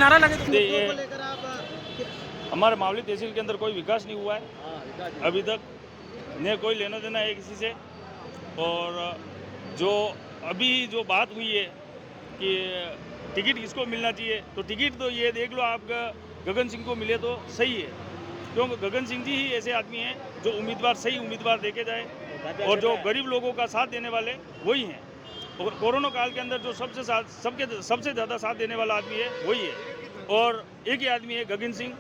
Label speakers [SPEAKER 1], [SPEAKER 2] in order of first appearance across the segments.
[SPEAKER 1] नारा लगे तो
[SPEAKER 2] ये
[SPEAKER 3] को लेकर आप
[SPEAKER 2] हमारे मावली तहसील के अंदर कोई विकास नहीं हुआ है अभी तक, न कोई लेना देना है किसी से। और जो अभी जो बात हुई है कि टिकट किसको मिलना चाहिए, तो टिकट तो ये देख लो आप गगन सिंह को मिले तो सही है, क्योंकि गगन सिंह जी ही ऐसे आदमी हैं जो उम्मीदवार सही उम्मीदवार देखे जाए और जो गरीब लोगों का साथ देने वाले वही हैं। और कोरोना काल के अंदर जो सबसे ज़्यादा साथ देने वाला आदमी है वही है, और एक ही आदमी है गगन सिंह।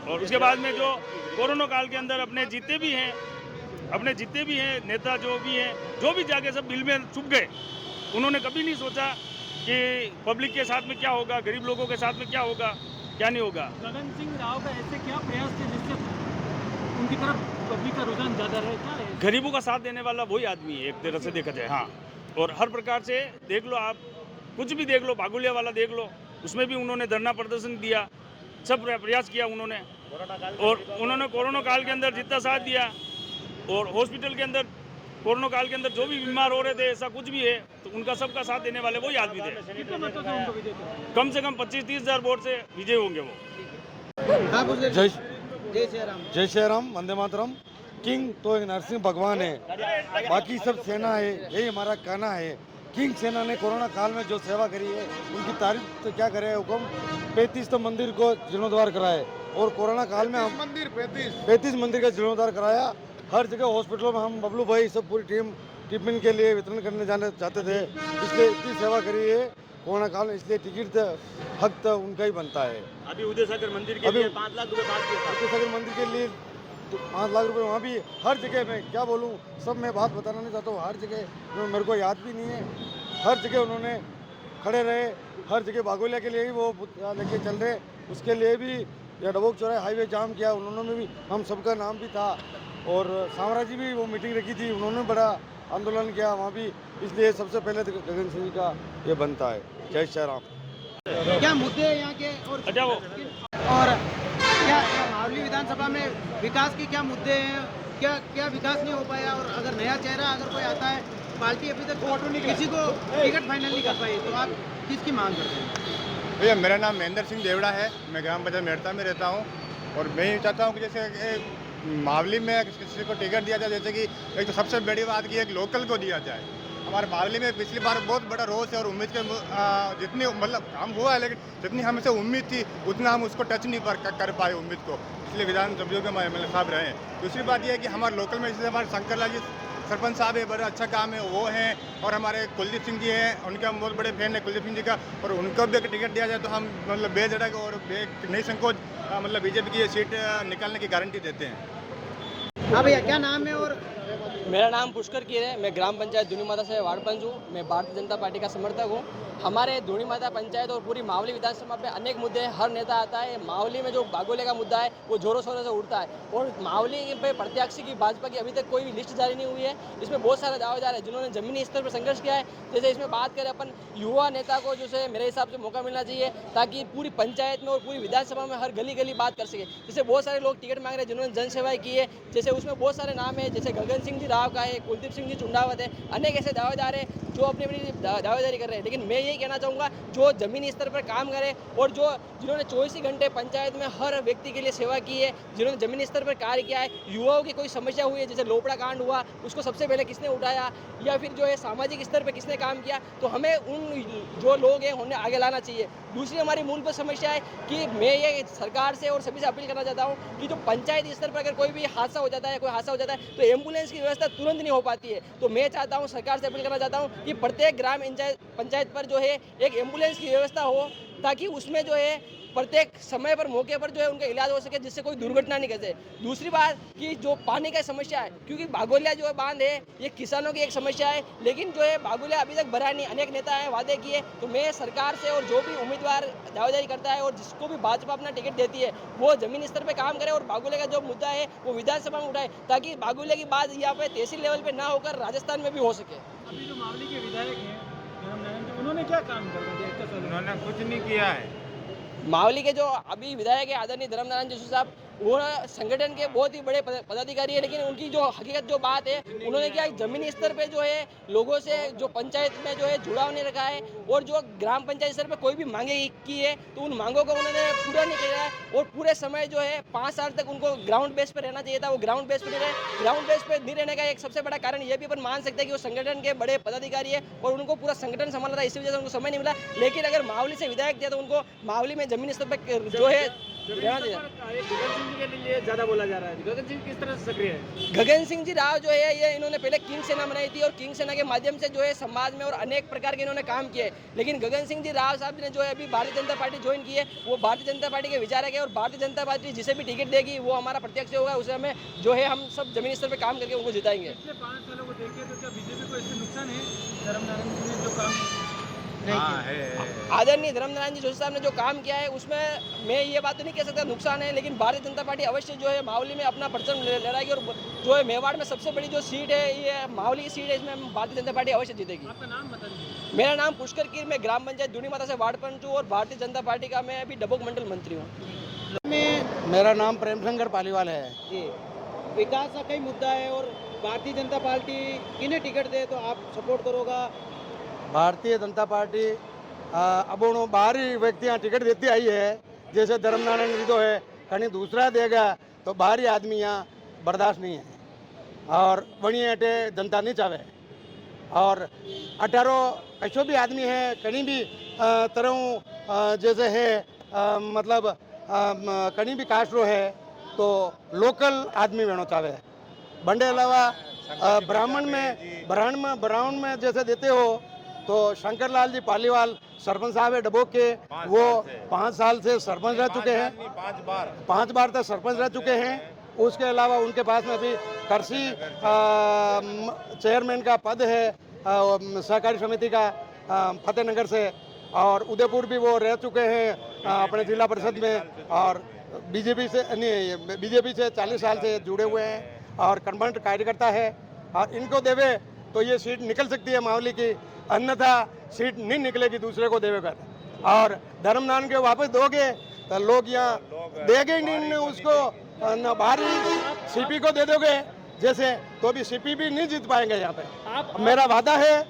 [SPEAKER 2] और उसके बाद में जो कोरोना काल के अंदर अपने जितने भी हैं नेता जो भी जाके सब बिल में चुप गए, उन्होंने कभी नहीं सोचा कि पब्लिक के साथ में क्या होगा, गरीब लोगों के साथ में क्या होगा, क्या नहीं होगा।
[SPEAKER 1] गगन सिंह राव का ऐसे क्या प्रयास थे जिससे उनकी तरफ पब्लिक का रुझान ज़्यादा रहे, क्या है?
[SPEAKER 2] गरीबों का साथ देने वाला वही आदमी है एक तरह से देखा जाए। हाँ, और हर प्रकार से देख लो आप, कुछ भी देख लो, बागुलिया वाला देख लो, उसमें भी उन्होंने धरना प्रदर्शन दिया, सब प्रयास किया उन्होंने। और उन्होंने कोरोना काल के अंदर जितना साथ दिया, और हॉस्पिटल के अंदर कोरोना काल के अंदर जो भी बीमार हो रहे थे, ऐसा कुछ भी है तो उनका सबका साथ देने वाले वही आदमी थे।
[SPEAKER 1] कितने मतों से उनको विजय थे?
[SPEAKER 2] कम से कम 25-30 हज़ार वोट से विजय होंगे वो।
[SPEAKER 3] हाँ बोलिए।
[SPEAKER 4] जय
[SPEAKER 3] जय श्री राम।
[SPEAKER 4] जय श्री राम, वंदे मातरम। किंग तो एक नरसिंह भगवान है, बाकी सब सेना है, यही हमारा कहना है। किंग सेना ने कोरोना काल में जो सेवा करी है उनकी तारीफ तो क्या करे हुक्म। 35 तो मंदिर को जीर्णोद्धार कराए, और कोरोना काल में हम 35 मंदिर का जीर्णोद्धार कराया। हर जगह हॉस्पिटलों में हम बबलू भाई सब पूरी टीम टिफिन के लिए वितरण करने जाने चाहते थे, इसलिए इतनी सेवा करी है कोरोना काल में, इसलिए टिकट हक तो उनका ही बनता है।
[SPEAKER 5] अभी उदय सागर मंदिर के लिए 5 लाख रुपए बात किया था।
[SPEAKER 4] उदय सागर मंदिर के लिए 5 लाख रुपए, वहाँ भी हर जगह में क्या बोलूँ, सब मैं बात बताना नहीं चाहता हूँ। हर जगह मेरे को याद भी नहीं है, हर जगह उन्होंने खड़े रहे, हर जगह बागोलिया के लिए ही वो लेके चल रहे, उसके लिए भी या डबोक चौराहे हाईवे जाम किया उन्होंने भी, हम सबका नाम भी था। और साम्राज्य भी वो मीटिंग रखी थी, उन्होंने बड़ा आंदोलन किया वहाँ भी, इसलिए सबसे पहले तो गगन सिंह का ये बनता है। जय श्री राम।
[SPEAKER 3] क्या मुद्दे हैं यहाँ के और
[SPEAKER 2] अच्छा वो
[SPEAKER 3] क्या मावली विधानसभा में विकास के क्या मुद्दे हैं, क्या विकास नहीं हो पाया, और अगर नया चेहरा अगर कोई आता है, पार्टी अभी तक किसी को टिकट फाइनल नहीं कर पाई, तो आप किसकी मांग करते हैं?
[SPEAKER 6] भैया मेरा नाम महेंद्र सिंह देवड़ा है, मैं ग्राम पंचायत मेड़ता में रहता हूँ। और मैं ये चाहता हूँ कि जैसे मावली में किसी को टिकट दिया जाए, जैसे कि एक तो सबसे बड़ी बात की एक लोकल को दिया जाए। हमारे मावली में पिछली बार बहुत बड़ा रोष है और उम्मीद के जितनी मतलब काम हुआ है, लेकिन जितनी हमसे उम्मीद थी उतना हम उसको टच नहीं कर पाए उम्मीद को, इसलिए विधानसभा के MLA साहब रहे हैं। दूसरी बात यह है कि हमारे लोकल में जैसे हमारे शंकर लाल जी सरपंच साहब है, बड़ा अच्छा काम है वो हैं, और हमारे कुलदीप सिंह जी हैं, उनके हम बहुत बड़े फैन हैं कुलदीप सिंह जी का, और उनको भी अगर टिकट दिया जाए तो हम मतलब बेझिझक और नहीं संकोच मतलब बीजेपी की ये सीट निकालने की गारंटी देते हैं।
[SPEAKER 3] हाँ भैया, क्या नाम है? और
[SPEAKER 7] मेरा नाम पुष्कर कीर है, मैं ग्राम पंचायत धूनी माता से वार्ड पंच हूँ, मैं भारतीय जनता पार्टी का समर्थक हूँ। हमारे धूनी माता पंचायत और पूरी मावली विधानसभा में अनेक मुद्दे हैं, हर नेता आता है। मावली में जो बागोले का मुद्दा है वो जोरों शोरों से उठता है, और मावली पे प्रत्याशी की भाजपा की अभी तक कोई भी लिस्ट जारी नहीं हुई है। इसमें बहुत सारे दावेदार हैं जिन्होंने जमीनी स्तर पर संघर्ष किया है। जैसे इसमें बात करें अपन युवा नेता को, जैसे मेरे हिसाब से मौका मिलना चाहिए ताकि पूरी पंचायत में और पूरी विधानसभा में हर गली गली बात कर सके। जैसे बहुत सारे लोग टिकट मांग रहे हैं जिन्होंने जनसेवाएं की है, जैसे उसमें बहुत सारे नाम है, जैसे गगन सिंह जी राव का है, कुलदीप सिंह जी चुंडावत है, अनेक ऐसे दावेदार हैं जो अपनी अपनी दावेदारी कर रहे हैं। लेकिन मैं यही कहना चाहूँगा, जो ज़मीनी स्तर पर काम करे और जिन्होंने 24 घंटे पंचायत में हर व्यक्ति के लिए सेवा की है, जिन्होंने ज़मीनी स्तर पर कार्य किया है, युवाओं की कोई समस्या हुई है, जैसे लोपड़ा कांड हुआ, उसको सबसे पहले किसने उठाया, या फिर जो है सामाजिक स्तर पर किसने काम किया, तो हमें उन जो लोग हैं उन्हें आगे लाना चाहिए। दूसरी हमारी मूलभूत समस्या है कि मैं ये सरकार से और सभी से अपील करना चाहता हूँ कि जो पंचायत स्तर पर अगर कोई भी हादसा हो जाता है, कोई हादसा हो जाता है, तो एम्बुलेंस की व्यवस्था तुरंत नहीं हो पाती है। तो मैं चाहता हूँ, सरकार से अपील करना चाहता हूँ कि प्रत्येक ग्राम पंचायत पर जो है एक एम्बुलेंस की व्यवस्था हो, ताकि उसमें जो है प्रत्येक समय पर मौके पर जो है उनका इलाज हो सके, जिससे कोई दुर्घटना नहीं घटे। दूसरी बात कि जो पानी का समस्या है, क्योंकि बागोलिया जो है बांध है, ये किसानों की एक समस्या है, लेकिन जो है बागोलिया अभी तक भरा नहीं। अनेक नेता है वादे किए, तो मैं सरकार से और जो भी उम्मीदवार दावेदारी करता है और जिसको भी भाजपा अपना टिकट देती है, वो जमीनी स्तर पर काम करे और बागोलिया का जो मुद्दा है वो विधानसभा में उठाए, ताकि बागोलिया की बात यहाँ पे तहसील लेवल पे ना होकर राजस्थान में भी हो सके।
[SPEAKER 1] अभी जो मावली के विधायक हैं धर्मनारायण जी, उन्होंने क्या काम कर दिया इतना साल?
[SPEAKER 6] उन्होंने कुछ नहीं किया है।
[SPEAKER 7] मावली के जो अभी विधायक है आदरणीय धर्मनारायण जोशी साहब, वो संगठन के बहुत ही बड़े पदाधिकारी है, लेकिन उनकी जो हकीकत जो बात है, उन्होंने क्या जमीनी स्तर पे जो है लोगों से जो पंचायत में जो है जुड़ाव नहीं रखा है, और जो ग्राम पंचायत स्तर पे कोई भी मांगे की है तो उन मांगों को उन्होंने पूरा नहीं किया है। और पूरे समय जो है 5 साल तक उनको ग्राउंड बेस पे रहना चाहिए था, वो ग्राउंड बेस पे नहीं रहे। ग्राउंड बेस पे नहीं रहने का एक सबसे बड़ा कारण ये भी अपन मान सकते हैं कि वो संगठन के बड़े पदाधिकारी है और उनको पूरा संगठन संभालना था, इसी वजह से उनको समय नहीं मिला। लेकिन अगर मावली से विधायक दिया तो उनको मावली में जमीनी स्तर पर जो है रहना चाहिए।
[SPEAKER 1] गगन सिंह जी के लिए ज्यादा बोला जा रहा है, गगन सिंह किस तरह से सक्रिय है?
[SPEAKER 7] गगन सिंह जी राव जो है ये इन्होंने पहले किंग सेना बनाई थी और किंग सेना के माध्यम से जो है समाज में और अनेक प्रकार के इन्होंने काम किए। लेकिन गगन सिंह जी राव साहब ने जो है अभी भारतीय जनता पार्टी ज्वाइन की है, वो भारतीय जनता पार्टी के विचारक है और भारतीय जनता पार्टी जिसे भी टिकट देगी वो हमारा प्रत्यक्ष होगा, उसे हमें जो है हम सब जमीनी स्तर पर काम करके उनको जिताएंगे।
[SPEAKER 1] पिछले 5 सालों को देखें तो क्या बीजेपी को इससे नुकसान है? धर्मनारायण जी ने जो काम
[SPEAKER 7] आदरणीय धर्मनारायण जी जोशी साहब ने जो काम किया है उसमें मैं ये बात तो नहीं कह सकता नुकसान है, लेकिन भारतीय जनता पार्टी अवश्य जो है मावली में अपना परचम लहराएगी और जो है मेवाड़ में सबसे बड़ी जो सीट है ये मावली की सीट है, इसमें भारतीय जनता पार्टी अवश्य जीतेगी।
[SPEAKER 1] आपका नाम बता दीजिए।
[SPEAKER 7] मेरा नाम पुष्कर कीर, मैं ग्राम पंचायत दूनी माता से वार्ड पंच हूँ और भारतीय जनता पार्टी का मैं अभी डबोक मंडल मंत्री हूँ।
[SPEAKER 3] मेरा नाम प्रेमशंकर पालीवाल है जी। विकास का कई मुद्दा है और भारतीय जनता पार्टी किन्हें टिकट दे तो आप सपोर्ट करोगा?
[SPEAKER 4] भारतीय जनता पार्टी अब उन बाहरी व्यक्तियाँ टिकट देती आई है, जैसे धर्मनारायण जी तो है, कहीं दूसरा देगा तो बाहरी आदमी यहाँ बर्दाश्त नहीं है और वहीं अटे जनता नहीं चाहे। और 18 ऐसो भी आदमी है कहीं भी तरह जैसे है मतलब कहीं भी कास्ट रो है तो लोकल आदमी वेणो चाहे। बंडे अलावा ब्राह्मण में जैसे देते हो तो शंकरलाल जी पालीवाल सरपंच साहब है डबोक के, वो 5 साल से सरपंच रह चुके हैं, 5 बार तक सरपंच रह चुके हैं। उसके अलावा उनके पास में भी कृषि चेयरमैन का पद है सहकारी समिति का फतेहनगर से, और उदयपुर भी वो रह चुके हैं अपने जिला परिषद में, और बीजेपी से 40 साल से जुड़े हुए हैं और कर्मठ कार्यकर्ता है। और इनको देवे तो ये सीट निकल सकती है मावली की, अन्यथा सीट नहीं निकलेगी दूसरे को देवे कर। और धर्मनारायण के वापस दोगे तो लोग यहाँ देंगे ही नहीं उसको, न बाहरी सीपी को दे दोगे जैसे तो भी सीपी भी नहीं जीत पाएंगे यहाँ पे। मेरा वादा है,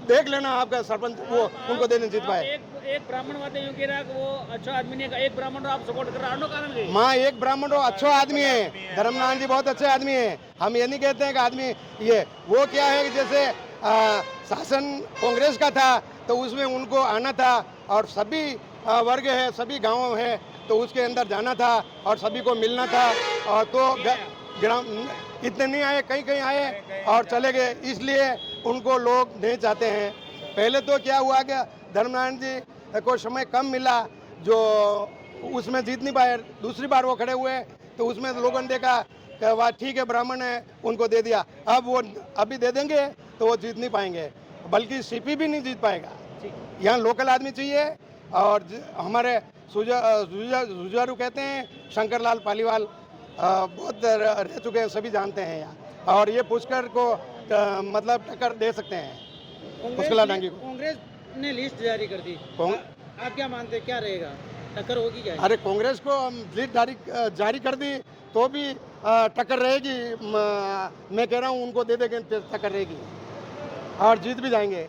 [SPEAKER 4] देख लेना आपका सरपंच वो उनको देने जीत पाए।
[SPEAKER 1] एक ब्राह्मण वादे यूं कह रहा कि वो अच्छा आदमी नहीं, एक ब्राह्मण आप सपोर्ट कर रहा कारण
[SPEAKER 4] माँ एक ब्राह्मण अच्छा आदमी है, धर्मनारायण जी बहुत अच्छे आदमी है। हम ये नहीं कहते हैं कि आदमी ये वो क्या है कि जैसे शासन कांग्रेस का था तो उसमें उनको आना था और सभी वर्ग है, सभी गाँव है तो उसके अंदर जाना था और सभी को मिलना था, और तो इतने नहीं आए, कहीं आए और चले गए, इसलिए उनको लोग नहीं चाहते हैं। पहले तो क्या हुआ कि धर्मनारायण जी को समय कम मिला जो उसमें जीत नहीं पाए, दूसरी बार वो खड़े हुए तो उसमें लोगों ने देखा कि वाह ठीक है ब्राह्मण है उनको दे दिया, अब वो अभी दे देंगे तो वो जीत नहीं पाएंगे, बल्कि सीपी भी नहीं जीत पाएगा। यहाँ लोकल आदमी चाहिए और हमारे जुझारू कहते हैं शंकरलाल पालीवाल बहुत रह चुके हैं, सभी जानते हैं यहाँ, और ये पुष्कर को मतलब टक्कर दे सकते हैं पुष्कला डांगी को।
[SPEAKER 3] कांग्रेस ने लिस्ट जारी कर दी, आप क्या मानते हैं क्या रहेगा, टक्कर होगी क्या?
[SPEAKER 4] अरे कांग्रेस को लिस्ट जारी कर दी तो भी टक्कर रहेगी, मैं कह रहा हूँ उनको दे देंगे टक्कर रहेगी और जीत भी जाएंगे।